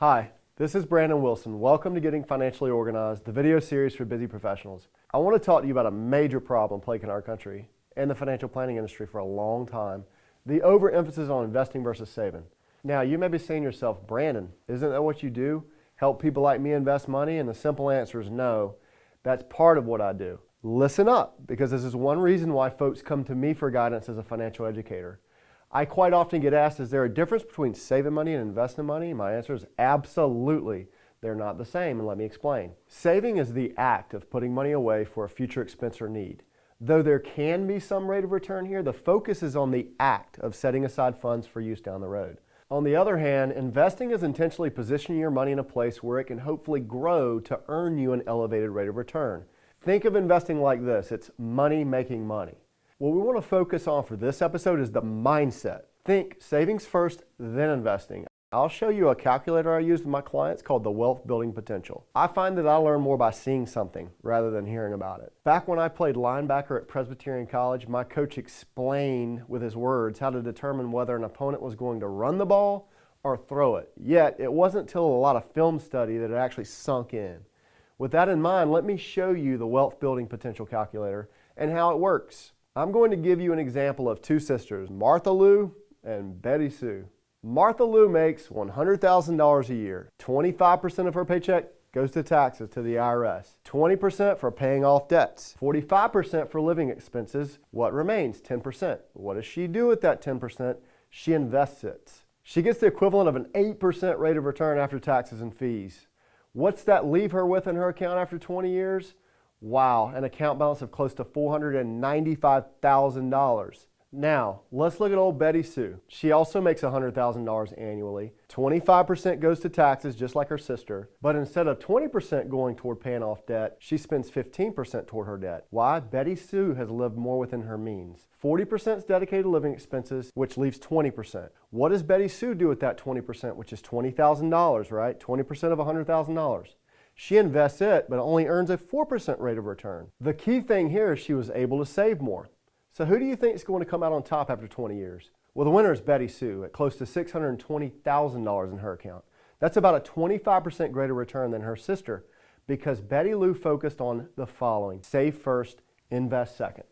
Hi, this is Brandon Wilson. Welcome to Getting Financially Organized, the video series for busy professionals. I want to talk to you about a major problem plaguing our country and the financial planning industry for a long time, the overemphasis on investing versus saving. Now, you may be saying to yourself, Brandon, isn't that what you do? Help people like me invest money? And the simple answer is no. That's part of what I do. Listen up, because this is one reason why folks come to me for guidance as a financial educator. I quite often get asked, is there a difference between saving money and investing money? My answer is absolutely. They're not the same, and let me explain. Saving is the act of putting money away for a future expense or need. Though there can be some rate of return here, the focus is on the act of setting aside funds for use down the road. On the other hand, investing is intentionally positioning your money in a place where it can hopefully grow to earn you an elevated rate of return. Think of investing like this. It's money making money. What we want to focus on for this episode is the mindset. Think savings first, then investing. I'll show you a calculator I use with my clients called the Wealth Building Potential. I find that I learn more by seeing something rather than hearing about it. Back when I played linebacker at Presbyterian College, my coach explained with his words how to determine whether an opponent was going to run the ball or throw it. Yet, it wasn't until a lot of film study that it actually sunk in. With that in mind, let me show you the Wealth Building Potential calculator and how it works. I'm going to give you an example of two sisters, Martha Lou and Betty Sue. Martha Lou makes $100,000 a year. 25% of her paycheck goes to taxes to the IRS. 20% for paying off debts. 45% for living expenses. What remains? 10%. What does she do with that 10%? She invests it. She gets the equivalent of an 8% rate of return after taxes and fees. What's that leave her with in her account after 20 years? Wow, an account balance of close to $495,000. Now, let's look at old Betty Sue. She also makes $100,000 annually. 25% goes to taxes, just like her sister. But instead of 20% going toward paying off debt, she spends 15% toward her debt. Why? Betty Sue has lived more within her means. 40% is dedicated to living expenses, which leaves 20%. What does Betty Sue do with that 20%, which is $20,000, right? 20% of $100,000. She invests it, but only earns a 4% rate of return. The key thing here is she was able to save more. So who do you think is going to come out on top after 20 years? Well, the winner is Betty Sue at close to $620,000 in her account. That's about a 25% greater return than her sister because Betty Lou focused on the following: save first, invest second.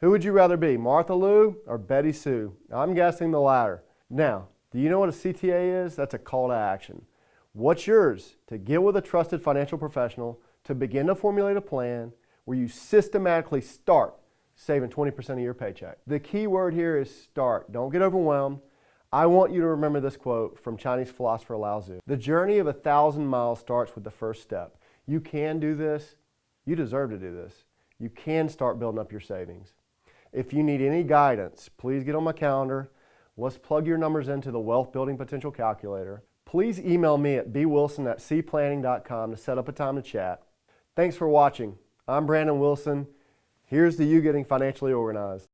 Who would you rather be, Martha Lou or Betty Sue? I'm guessing the latter. Now, do you know what a CTA is? That's a call to action. What's yours? To get with a trusted financial professional to begin to formulate a plan where you systematically start saving 20% of your paycheck. The key word here is start. Don't get overwhelmed. I want you to remember this quote from Chinese philosopher Lao Tzu. The journey of 1,000 miles starts with the first step. You can do this. You deserve to do this. You can start building up your savings. If you need any guidance, please get on my calendar. Let's plug your numbers into the Wealth Building Potential calculator. Please email me at bwilson@cplanning.com to set up a time to chat. Thanks for watching. I'm Brandon Wilson. Here's to you getting financially organized.